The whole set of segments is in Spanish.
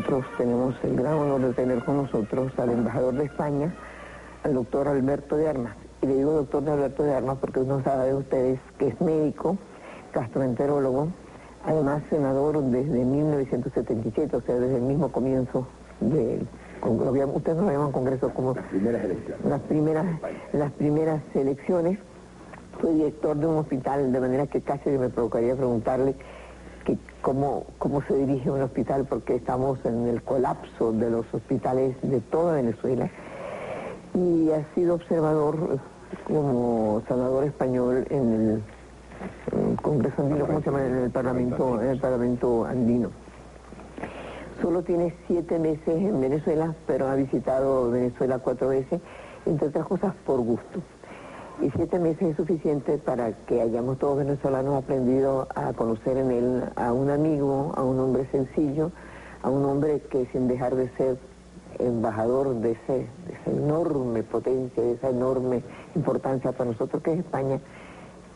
nosotros tenemos el gran honor de tener con nosotros al embajador de España, al doctor Alberto de Armas. Y le digo doctor Alberto de Armas porque uno sabe de ustedes que es médico, gastroenterólogo, además senador desde 1977, o sea, desde el mismo comienzo del... Ustedes no lo llaman congreso como... Las primeras elecciones. Las primeras elecciones. Fue director de un hospital, de manera que casi me provocaría preguntarle que cómo se dirige un hospital, porque estamos en el colapso de los hospitales de toda Venezuela. Y ha sido observador como senador español en el Congreso Andino, ¿cómo se llama? En el Parlamento Andino. Solo tiene 7 meses en Venezuela, pero ha visitado Venezuela 4 veces, entre otras cosas por gusto. Y 7 meses es suficiente para que hayamos todos venezolanos aprendido a conocer en él a un amigo, a un hombre sencillo, a un hombre que sin dejar de ser embajador de esa enorme potencia, de esa enorme importancia para nosotros que es España,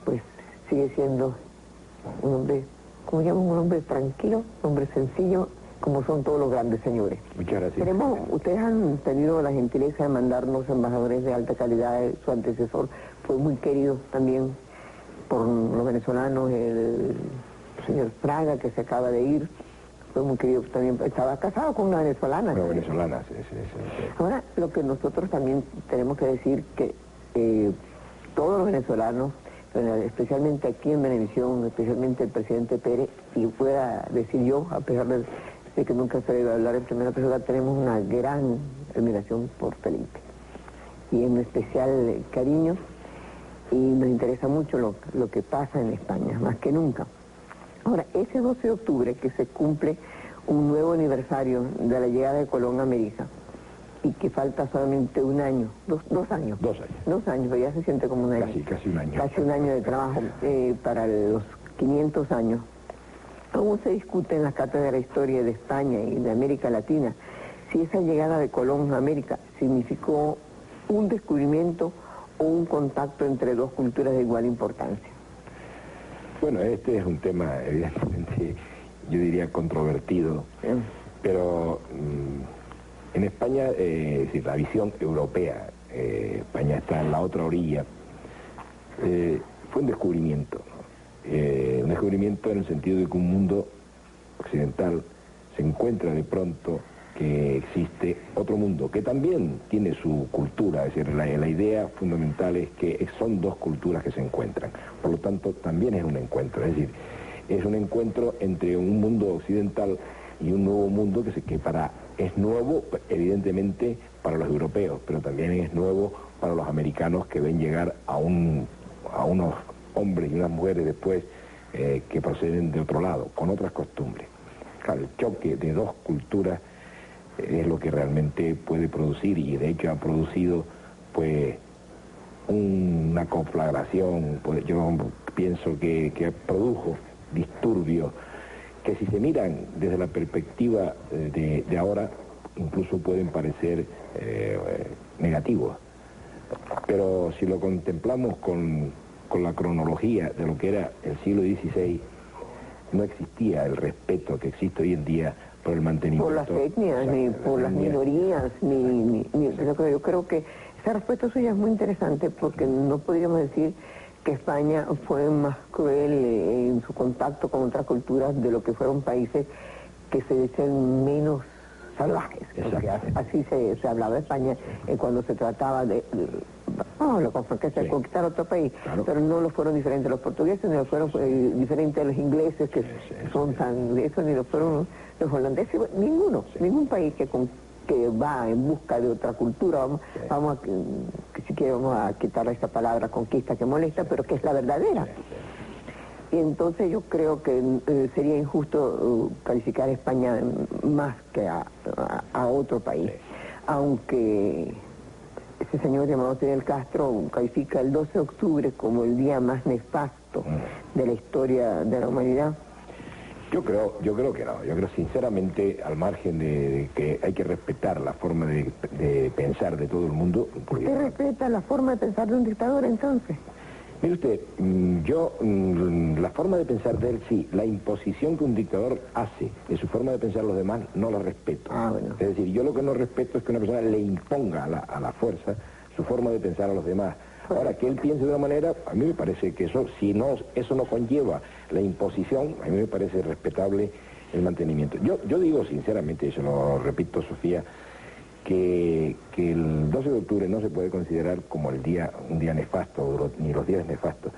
pues sigue siendo un hombre, ¿cómo llaman? Un hombre tranquilo, un hombre sencillo, como son todos los grandes señores. Muchas gracias. Ustedes han tenido la gentileza de mandarnos embajadores de alta calidad. Su antecesor fue muy querido también por los venezolanos, el señor Fraga, que se acaba de ir, fue muy querido también, estaba casado con una venezolana. Una venezolana, sí. Ahora, lo que nosotros también tenemos que decir que todos los venezolanos, especialmente aquí en Venevisión, especialmente el presidente Pérez, y pueda decir yo, a pesar de que nunca se debe hablar en primera persona, tenemos una gran admiración por Felipe. Y en especial cariño, y nos interesa mucho lo que pasa en España, más que nunca. Ahora, ese 12 de octubre, que se cumple un nuevo aniversario de la llegada de Colón a América, y que falta solamente un año, dos años. 2 años. 2 años, pero ya se siente como un año. Casi un año. Casi un año de trabajo para los 500 años. Aún se discute en las cátedras de historia de España y de América Latina si esa llegada de Colón a América significó un descubrimiento o un contacto entre dos culturas de igual importancia. Bueno, este es un tema evidentemente, yo diría, controvertido, pero en España, es decir, la visión europea, España está en la otra orilla, fue un descubrimiento, ¿no? Un descubrimiento en el sentido de que un mundo occidental se encuentra de pronto que existe otro mundo, que también tiene su cultura, es decir, la idea fundamental es que son dos culturas que se encuentran, por lo tanto también es un encuentro, es decir, es un encuentro entre un mundo occidental y un nuevo mundo es nuevo evidentemente para los europeos, pero también es nuevo para los americanos que ven llegar a unos hombres y unas mujeres después que proceden de otro lado, con otras costumbres. Claro, el choque de dos culturas es lo que realmente puede producir, y de hecho ha producido pues una conflagración, pues, yo pienso que produjo disturbios que, si se miran desde la perspectiva de ahora, incluso pueden parecer negativos, pero si lo contemplamos con la cronología de lo que era el siglo XVI, no existía el respeto que existe hoy en día por el mantenimiento. Por las etnias, ni por las minorías, yo creo que esa respuesta suya es muy interesante, porque no podríamos decir que España fue más cruel en su contacto con otras culturas de lo que fueron países que se dicen menos salvajes. Así se hablaba de España cuando se trataba de conquistar otro país, claro. Pero no lo fueron diferentes los portugueses, ni lo fueron diferentes los ingleses, que son tan eso, ni lo fueron los holandeses, ningún país que va en busca de otra cultura, vamos a quitar esta palabra conquista que molesta, pero que es la verdadera. Y entonces yo creo que sería injusto calificar a España más que a otro país, aunque ese señor llamado Fidel Castro califica el 12 de octubre como el día más nefasto de la historia de la humanidad. Yo creo que no. Yo creo sinceramente, al margen de que hay que respetar la forma de pensar de todo el mundo. ¿Usted respeta la forma de pensar de un dictador entonces? Mire usted, la forma de pensar de él sí, la imposición que un dictador hace de su forma de pensar a los demás no la respeto. Bueno. Es decir, yo lo que no respeto es que una persona le imponga a la fuerza su forma de pensar a los demás. Ahora, que él piense de una manera, a mí me parece que eso, si no, eso no conlleva la imposición, a mí me parece respetable el mantenimiento. Yo digo sinceramente, y se lo repito, Sofía, que el 12 de octubre no se puede considerar como un día nefasto, ni los días nefastos.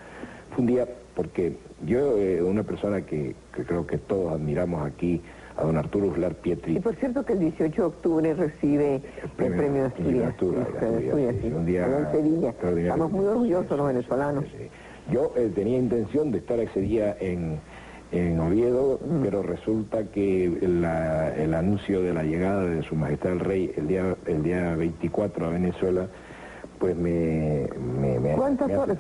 Fue un día porque yo, una persona que creo que todos admiramos aquí, a don Arturo Uslar Pietri. Y por cierto que el 18 de octubre recibe el premio Asturias. Un día en Sevilla. Estamos muy orgullosos los venezolanos. Sí. Yo tenía intención de estar ese día en Oviedo, pero resulta que el anuncio de la llegada de Su Majestad el Rey el día 24 a Venezuela, pues ¿Cuántas horas?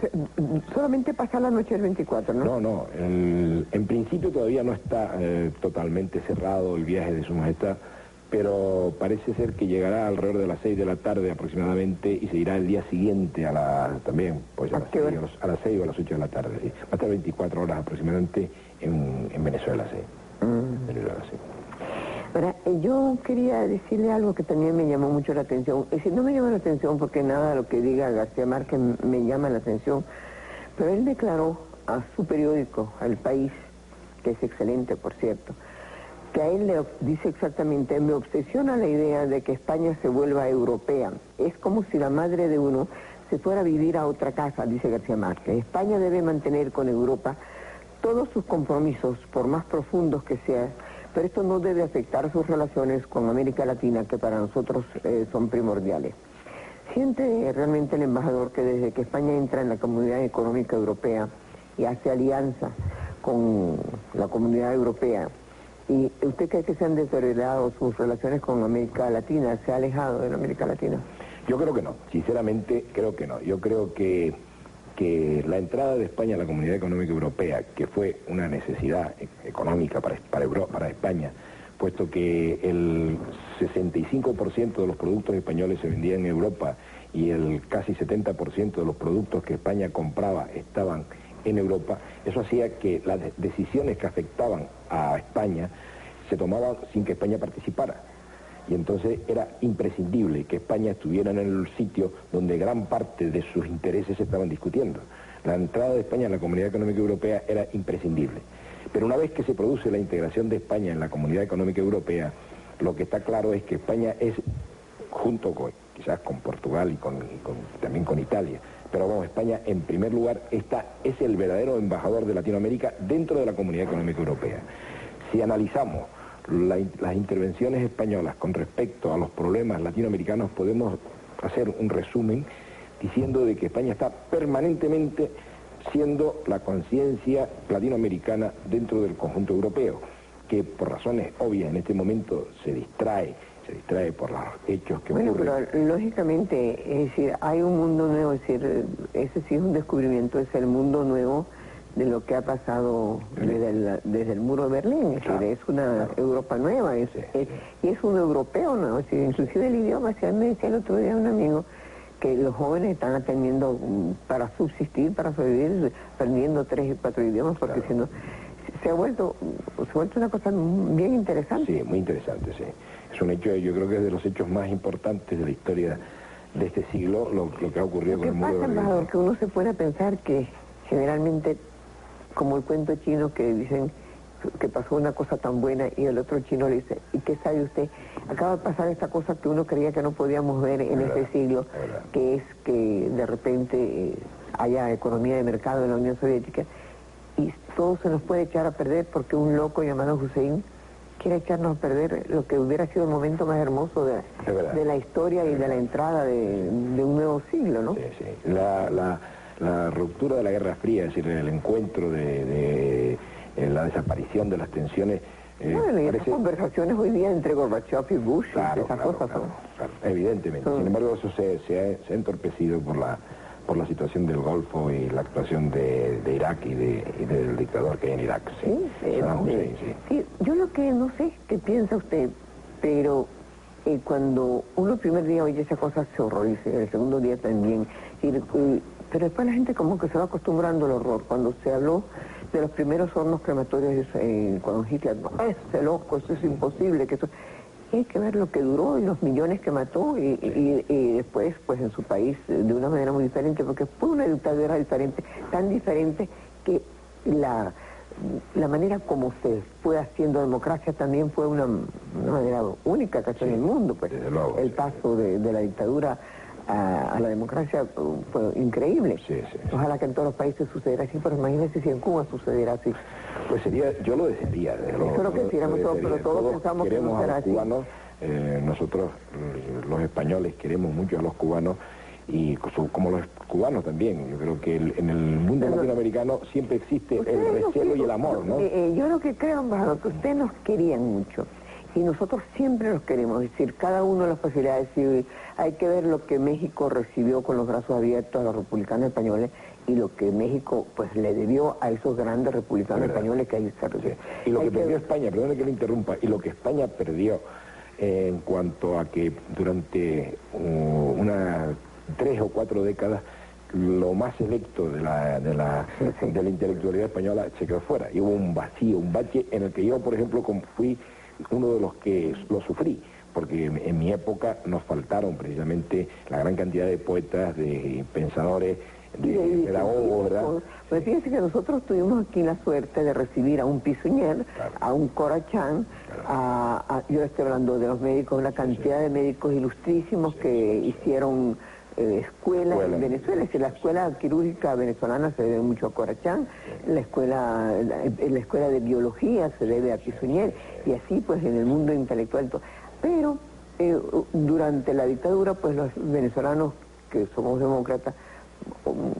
Solamente pasa la noche del 24, ¿no? No, en principio todavía no está totalmente cerrado el viaje de Su Majestad, pero parece ser que llegará alrededor de las 6 de la tarde aproximadamente y se irá el día siguiente a las 6 o a las 8 de la tarde. ¿Sí? Va a estar 24 horas aproximadamente en Venezuela, sí. Venezuela, sí. Ahora, yo quería decirle algo que también me llamó mucho la atención. Es decir, no me llama la atención porque nada de lo que diga García Márquez me llama la atención, pero él declaró a su periódico, al País, que es excelente, por cierto, que a él le dice exactamente: me obsesiona la idea de que España se vuelva europea. Es como si la madre de uno se fuera a vivir a otra casa, dice García Márquez. España debe mantener con Europa todos sus compromisos, por más profundos que sean, pero esto no debe afectar sus relaciones con América Latina, que para nosotros son primordiales. ¿Siente realmente el embajador que desde que España entra en la Comunidad Económica Europea y hace alianza con la Comunidad Europea, y usted cree que se han deteriorado sus relaciones con América Latina, se ha alejado de la América Latina? Yo creo que no, sinceramente creo que no. Yo creo que la entrada de España a la Comunidad Económica Europea, que fue una necesidad económica para España, puesto que el 65% de los productos españoles se vendían en Europa y el casi 70% de los productos que España compraba estaban en Europa, eso hacía que las decisiones que afectaban a España se tomaban sin que España participara. Y entonces era imprescindible que España estuviera en el sitio donde gran parte de sus intereses se estaban discutiendo. La entrada de España en la Comunidad Económica Europea era imprescindible. Pero una vez que se produce la integración de España en la Comunidad Económica Europea, lo que está claro es que España es, junto con, quizás con Portugal y también con Italia, pero vamos, España en primer lugar es el verdadero embajador de Latinoamérica dentro de la Comunidad Económica Europea. Si analizamos las intervenciones españolas con respecto a los problemas latinoamericanos, podemos hacer un resumen diciendo de que España está permanentemente siendo la conciencia latinoamericana dentro del conjunto europeo, que por razones obvias en este momento se distrae por los hechos que ocurren. Bueno, pero lógicamente, es decir, hay un mundo nuevo, es decir, ese sí es un descubrimiento, es el mundo nuevo de lo que ha pasado desde el muro de Berlín, es decir, es una Europa nueva, y es un europeo nuevo, es decir, inclusive el idioma, me decía el otro día un amigo que los jóvenes están aprendiendo para subsistir, para sobrevivir, aprendiendo 3 y 4 idiomas, porque si no, se ha vuelto una cosa bien interesante. Sí, muy interesante, sí. Es un hecho, yo creo que es de los hechos más importantes de la historia de este siglo, lo que ha ocurrido con el muro de Berlín. Embajador, que uno se puede pensar que generalmente, como el cuento chino que dicen que pasó una cosa tan buena y el otro chino le dice: ¿y qué sabe usted? Acaba de pasar esta cosa que uno creía que no podíamos ver en este siglo, que es que de repente haya economía de mercado en la Unión Soviética y todo se nos puede echar a perder porque un loco llamado Hussein quiere echarnos a perder lo que hubiera sido el momento más hermoso de la historia y de la entrada de un nuevo siglo, ¿no? Sí, sí. La ruptura de la Guerra Fría, es decir, el encuentro de la desaparición de las tensiones. Bueno, y esas conversaciones hoy día entre Gorbachev y Bush, claro, esas claro, cosas claro, evidentemente. Sin embargo, eso se ha entorpecido por la situación del Golfo y la actuación de Irak y del dictador que hay en Irak. Sí, yo lo que no sé qué piensa usted, pero cuando uno el primer día oye esa cosa se horroriza, el segundo día también. Pero después la gente como que se va acostumbrando al horror. Cuando se habló de los primeros hornos crematorios con Hitler, no, ese loco, eso es imposible, que eso... Hay que ver lo que duró y los millones que mató y después, pues en su país, de una manera muy diferente, porque fue una dictadura diferente, tan diferente que la manera como se fue haciendo democracia también fue una manera única casi en el mundo, pues. Luego, el paso de la dictadura a la democracia fue increíble. Ojalá que en todos los países sucediera así, pero imagínense si en Cuba sucediera así. Pues sería, yo lo desearía. Eso es lo que quisiéramos todos, pero todos pensamos que no será así. Cubanos, nosotros, los españoles, queremos mucho a los cubanos, y como los cubanos también. Yo creo que en el mundo latinoamericano siempre existe el recelo y el amor, ¿no? Yo lo que creo, embajador, que ustedes nos querían mucho. Y nosotros siempre los queremos, es decir, cada uno de las posibilidades. Y hay que ver lo que México recibió con los brazos abiertos a los republicanos españoles y lo que México pues le debió a esos grandes republicanos españoles que ahí se recibió. Y lo que perdió España, perdone que le interrumpa, y lo que España perdió en cuanto a que durante unas 3 o 4 décadas lo más selecto de la intelectualidad española se quedó fuera. Y hubo un vacío, un bache en el que yo, por ejemplo, fui uno de los que lo sufrí, porque en mi época nos faltaron precisamente la gran cantidad de poetas, de pensadores, de pedagogos, ¿verdad? Pues fíjense que nosotros tuvimos aquí la suerte de recibir a un Pisuñer, a un Corachán, yo estoy hablando de los médicos, una cantidad de médicos ilustrísimos que hicieron escuelas en Venezuela. Es decir, la escuela quirúrgica venezolana se debe mucho a Corachán, la escuela de biología se debe a Pisuñer, y así pues en el mundo intelectual. Pero durante la dictadura, pues los venezolanos que somos demócratas,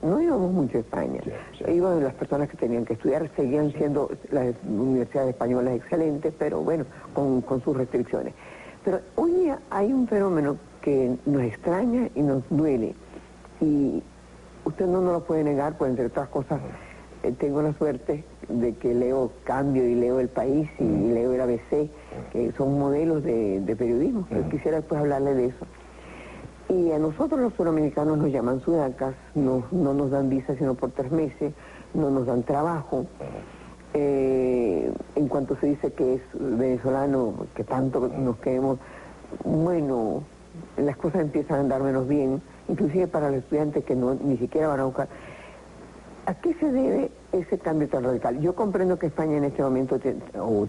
no íbamos mucho a España. Iban las personas que tenían que estudiar, seguían siendo las universidades españolas excelentes, pero bueno, con sus restricciones. Pero hoy día hay un fenómeno que nos extraña y nos duele, y usted no nos lo puede negar, pues entre otras cosas, tengo la suerte de que leo Cambio y leo El País y leo el ABC, que son modelos de periodismo. Quisiera después hablarle de eso. Y a nosotros los suramericanos nos llaman sudacas, no nos dan visa sino por 3 meses, no nos dan trabajo. En cuanto se dice que es venezolano, que tanto nos queremos, bueno, las cosas empiezan a andar menos bien, inclusive para los estudiantes que ni siquiera van a buscar. ¿A qué se debe ese cambio tan radical? Yo comprendo que España en este momento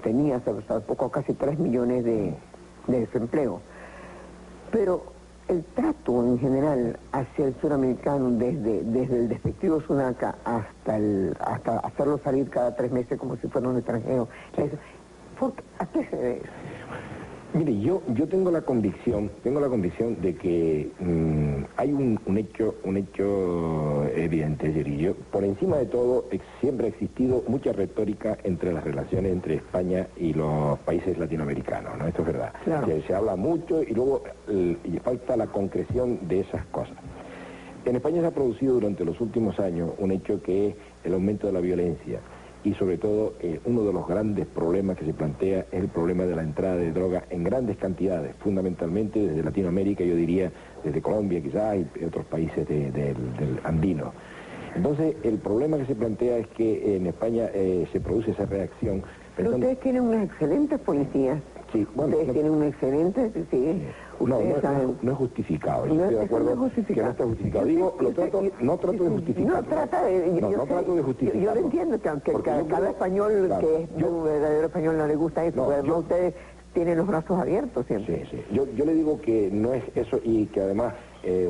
tenía hasta poco casi 3 millones de desempleo, pero el trato en general hacia el suramericano, desde el despectivo sudaca hasta hacerlo salir cada 3 meses como si fuera un extranjero, ¿a qué se debe eso? Mire, yo tengo la convicción de que hay un hecho evidente, es decir, por encima de todo siempre ha existido mucha retórica entre las relaciones entre España y los países latinoamericanos, ¿no? Esto es verdad. Claro. Se habla mucho y luego falta la concreción de esas cosas. En España se ha producido durante los últimos años un hecho que es el aumento de la violencia. Y sobre todo, uno de los grandes problemas que se plantea es el problema de la entrada de droga en grandes cantidades, fundamentalmente desde Latinoamérica, yo diría desde Colombia quizás y otros países del andino. Entonces, el problema que se plantea es que en España se produce esa reacción. Pero ustedes tienen unas excelentes policías. Sí, bueno, ustedes tienen un excelente... Sí. No es justificado. Yo estoy de acuerdo que no está justificado. Digo, no trato de justificar. No trato de justificar. Yo lo entiendo que cada español que es un verdadero español no le gusta eso, pero además ustedes tienen los brazos abiertos siempre. Sí. Yo le digo que no es eso y que además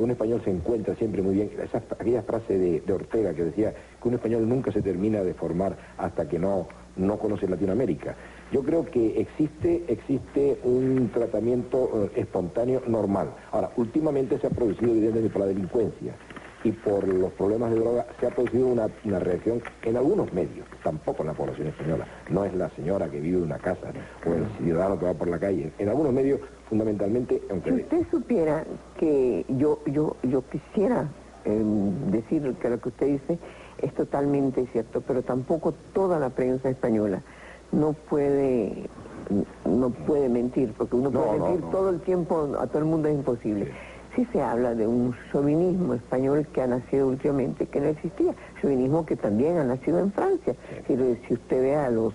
un español se encuentra siempre muy bien. Aquella frase de Ortega que decía que un español nunca se termina de formar hasta que no conoce Latinoamérica. Yo creo que existe un tratamiento espontáneo normal. Ahora, últimamente se ha producido evidentemente por la delincuencia y por los problemas de droga, se ha producido una reacción en algunos medios, tampoco en la población española. No es la señora que vive en una casa o el ciudadano que va por la calle. En algunos medios, fundamentalmente... Si usted supiera que yo quisiera decir que lo que usted dice es totalmente cierto, pero tampoco toda la prensa española no puede mentir, porque uno puede mentir todo el tiempo, a todo el mundo es imposible. sí se habla de un chauvinismo español que ha nacido últimamente, que no existía, chauvinismo que también ha nacido en Francia. Si usted ve a los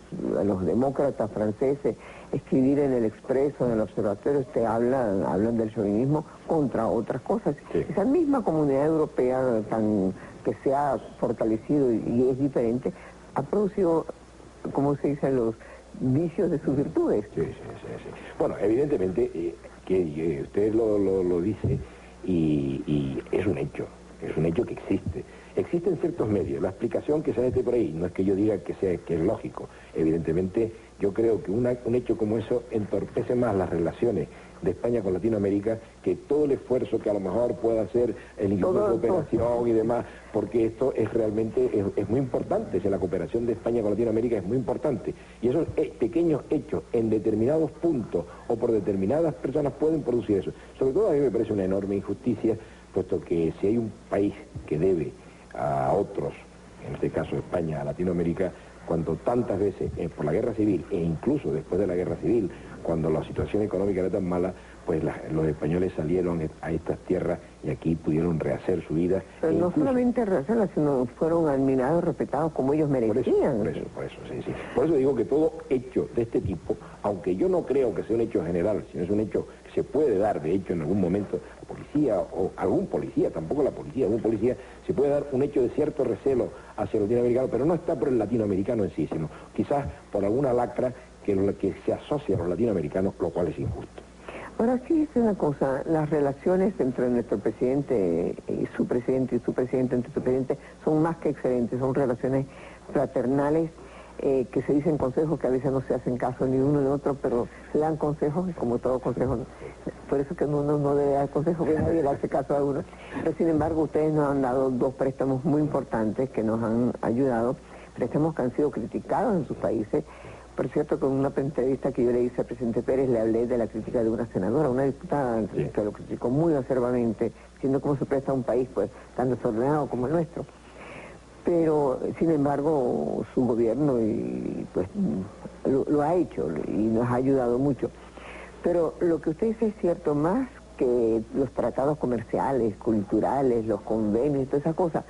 demócratas franceses escribir en el Expreso, en el Observatorio, hablan del chauvinismo contra otras cosas. Sí. Esa misma comunidad europea que se ha fortalecido y es diferente, ha producido, como se dice, los vicios de sus virtudes. Sí. Bueno, evidentemente que usted lo dice y es un hecho que existe. Existen ciertos medios, la explicación que se mete por ahí, no es que yo diga que es lógico, evidentemente yo creo que un hecho como eso entorpece más las relaciones de España con Latinoamérica que todo el esfuerzo que a lo mejor pueda hacer el Instituto de Cooperación y demás, porque esto es realmente, es muy importante, la cooperación de España con Latinoamérica es muy importante, y esos pequeños hechos en determinados puntos o por determinadas personas pueden producir eso. Sobre todo a mí me parece una enorme injusticia, puesto que si hay un país que debe a otros, en este caso España, a Latinoamérica, cuando tantas veces por la guerra civil e incluso después de la guerra civil, cuando la situación económica era tan mala, pues los españoles salieron a estas tierras y aquí pudieron rehacer su vida. Pero no solamente rehacerla, sino fueron admirados, respetados como ellos merecían. Por eso, sí. Por eso digo que todo hecho de este tipo, aunque yo no creo que sea un hecho general, sino es un hecho que se puede dar, de hecho, en algún momento, la policía o algún policía, tampoco la policía, algún policía, se puede dar un hecho de cierto recelo hacia el latinoamericano, pero no está por el latinoamericano en sí, sino quizás por alguna lacra que se asocia a los latinoamericanos, lo cual es injusto. Ahora sí es una cosa, las relaciones entre nuestro presidente y su presidente entre su presidente son más que excelentes, son relaciones fraternales que se dicen consejos que a veces no se hacen caso ni uno ni otro, pero se dan consejos y como todo consejo, por eso que uno no debe dar consejos, porque nadie le hace caso a uno. Pero sin embargo ustedes nos han dado dos préstamos muy importantes que nos han ayudado, préstamos que han sido criticados en sus países. Por cierto, con una entrevista que yo le hice al presidente Pérez, le hablé de la crítica de una senadora, una diputada, que lo criticó muy acerbamente, diciendo cómo se presta un país pues tan desordenado como el nuestro. Pero, sin embargo, su gobierno pues lo ha hecho y nos ha ayudado mucho. Pero lo que usted dice es cierto, más que los tratados comerciales, culturales, los convenios y todas esas cosas,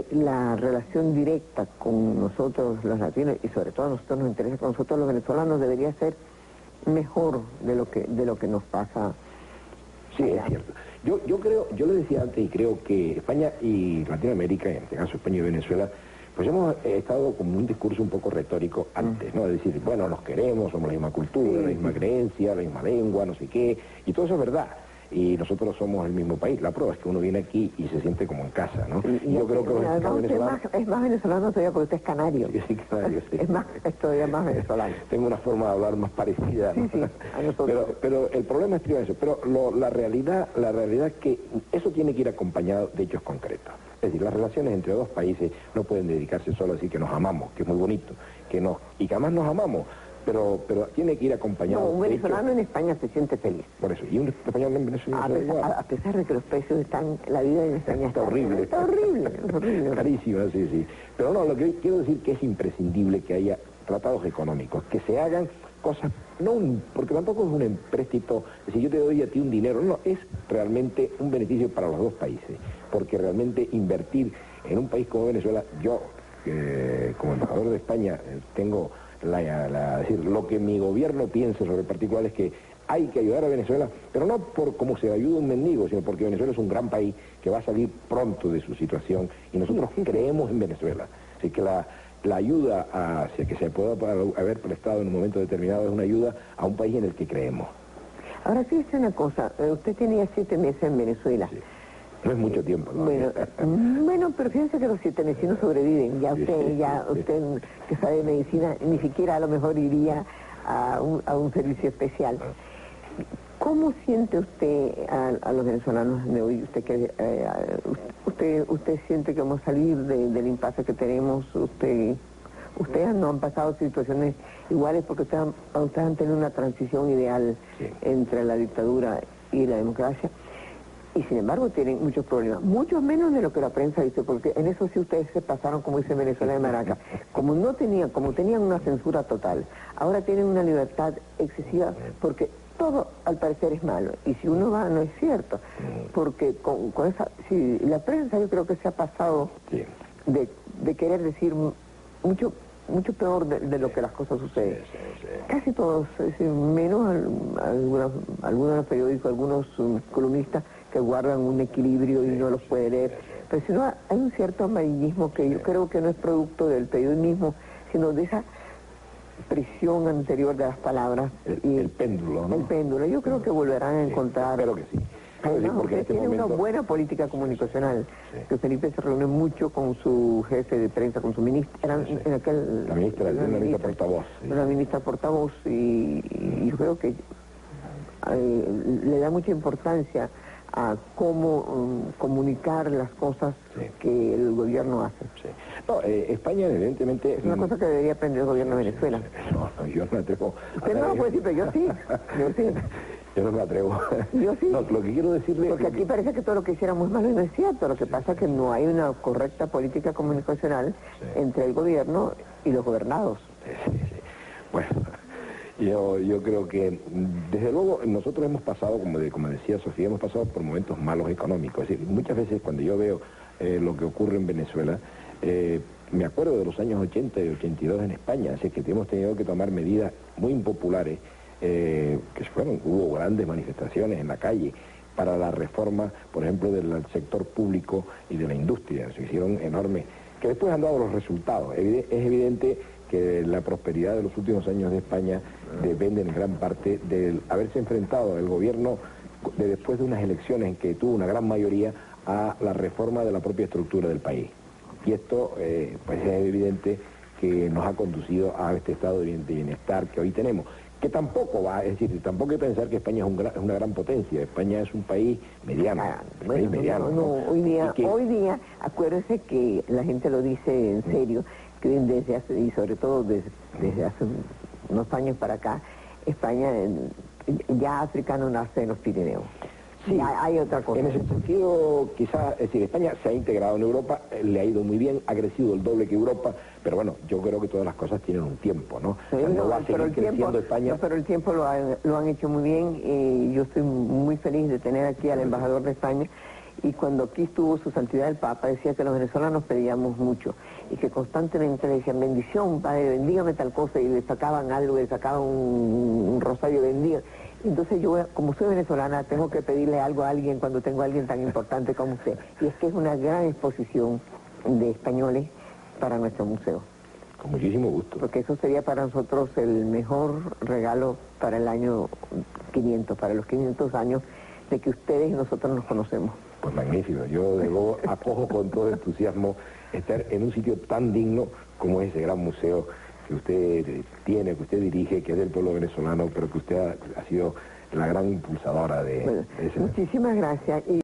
la relación directa con nosotros los latinos, y sobre todo a nosotros nos interesa, con nosotros los venezolanos, debería ser mejor de lo que nos pasa. Sí, es cierto. Yo creo, yo le decía antes, y creo que España y Latinoamérica, en este caso España y Venezuela, pues hemos estado como un discurso un poco retórico antes, ¿no? Es decir, bueno, nos queremos, somos la misma cultura, la misma creencia, la misma lengua, no sé qué, y todo eso es verdd. Y nosotros somos el mismo país. La prueba es que uno viene aquí y se siente como en casa, ¿no? Y yo creo que los venezolanos... Es más venezolano todavía porque usted es canario. Sí, canario, sí. Es todavía más venezolano. Tengo una forma de hablar más parecida, ¿no? Sí, a nosotros. Pero el problema es eso. Pero la realidad es que eso tiene que ir acompañado de hechos concretos. Es decir, las relaciones entre dos países no pueden dedicarse solo a decir que nos amamos, que es muy bonito, y que además nos amamos. Pero tiene que ir acompañado. No, un venezolano en España se siente feliz. Por eso, y un español en Venezuela a pesar de que los precios están, la vida en España está horrible. Está horrible. Carísima, sí. Pero no, lo que quiero decir que es imprescindible que haya tratados económicos, que se hagan cosas, porque tampoco es un empréstito, si yo te doy a ti un dinero, no, es realmente un beneficio para los dos países, porque realmente invertir en un país como Venezuela, yo, como embajador de España, tengo... decir, lo que mi gobierno piensa sobre el particular es que hay que ayudar a Venezuela, pero no por como se ayuda a un mendigo, sino porque Venezuela es un gran país que va a salir pronto de su situación y nosotros creemos en Venezuela. Así que la ayuda hacia que se pueda haber prestado en un momento determinado es una ayuda a un país en el que creemos. Ahora sí, es una cosa, usted tenía 7 meses en Venezuela. Sí. No es mucho tiempo, ¿no? Bueno, pero fíjense que los 7 meses no sobreviven. Ya usted que sabe medicina, ni siquiera a lo mejor iría a un servicio especial. ¿Cómo siente usted a los venezolanos de hoy? Usted siente que vamos a salir del impasse que tenemos. Ustedes no han pasado situaciones iguales porque ustedes han tenido una transición ideal entre la dictadura y la democracia. Y sin embargo tienen muchos problemas, muchos menos de lo que la prensa dice, porque en eso sí ustedes se pasaron, como dice Venezuela de Maraca, como tenían una censura total, ahora tienen una libertad excesiva porque todo al parecer es malo, y si uno va no es cierto, porque con esa, si la prensa yo creo que se ha pasado Sí. de querer decir mucho peor de lo que las cosas suceden. Sí. Casi todos, es decir, menos algunos periódicos, algunos columnistas que guardan un equilibrio y no los puede leer. Pero si no, hay un cierto amarillismo que yo creo que no es producto del periodismo, sino de esa presión anterior de las palabras. El péndulo, ¿no? El péndulo. Yo creo que volverán a encontrar... Espero que sí. Además, porque en usted este tiene momento... una buena política comunicacional, que Felipe se reúne mucho con su jefe de prensa, con su ministra, La ministra, una ministra portavoz. Sí. Una ministra portavoz, y yo creo que le da mucha importancia a cómo comunicar las cosas que el gobierno hace. Sí. No, España evidentemente... Es una cosa que debería aprender el gobierno de Venezuela. No, yo no me atrevo. Usted no lo puede decir, pero yo sí. Yo no me atrevo. Yo sí. No, lo que quiero decirle... Porque aquí parece que todo lo que hiciéramos es malo y no es cierto. Lo que pasa es que no hay una correcta política comunicacional entre el gobierno y los gobernados. Sí. Bueno, yo creo que, desde luego, nosotros hemos pasado, como decía Sofía, hemos pasado por momentos malos económicos. Es decir, muchas veces cuando yo veo lo que ocurre en Venezuela, me acuerdo de los años 80 y 82 en España, así que hemos tenido que tomar medidas muy impopulares, hubo grandes manifestaciones en la calle para la reforma, por ejemplo, del sector público y de la industria. Se hicieron enormes, que después han dado los resultados. Es evidente que la prosperidad de los últimos años de España depende en gran parte de haberse enfrentado el gobierno después de unas elecciones en que tuvo una gran mayoría a la reforma de la propia estructura del país. Y esto pues es evidente que nos ha conducido a este estado de bienestar que hoy tenemos, que tampoco va, es decir, tampoco hay que pensar que España es una gran potencia. España es un país mediano. Hoy día, acuérdese que la gente lo dice en serio, que desde hace, y sobre todo desde hace unos años para acá, España, ya África no nace en los Pirineos. Sí, hay otra cosa. En ese sentido, quizás, es decir, España se ha integrado en Europa, le ha ido muy bien, ha crecido el doble que Europa, pero bueno, yo creo que todas las cosas tienen un tiempo, ¿no? Sí, no va a seguir creciendo España. Pero el tiempo lo han hecho muy bien, y yo estoy muy feliz de tener aquí al embajador de España, y cuando aquí estuvo su santidad el Papa, decía que los venezolanos pedíamos mucho, y que constantemente le decían, bendición, padre, bendígame tal cosa, y le sacaban algo, le sacaban un rosario, bendiga. Entonces yo, como soy venezolana, tengo que pedirle algo a alguien cuando tengo a alguien tan importante como usted. Y es que es una gran exposición de españoles para nuestro museo. Con muchísimo gusto. Porque eso sería para nosotros el mejor regalo para el año 500, para los 500 años de que ustedes y nosotros nos conocemos. Pues magnífico. Yo de luego acojo con todo entusiasmo estar en un sitio tan digno como es ese gran museo que usted tiene, que usted dirige, que es del pueblo venezolano, pero que usted ha sido la gran impulsadora de ese... Muchísimas gracias.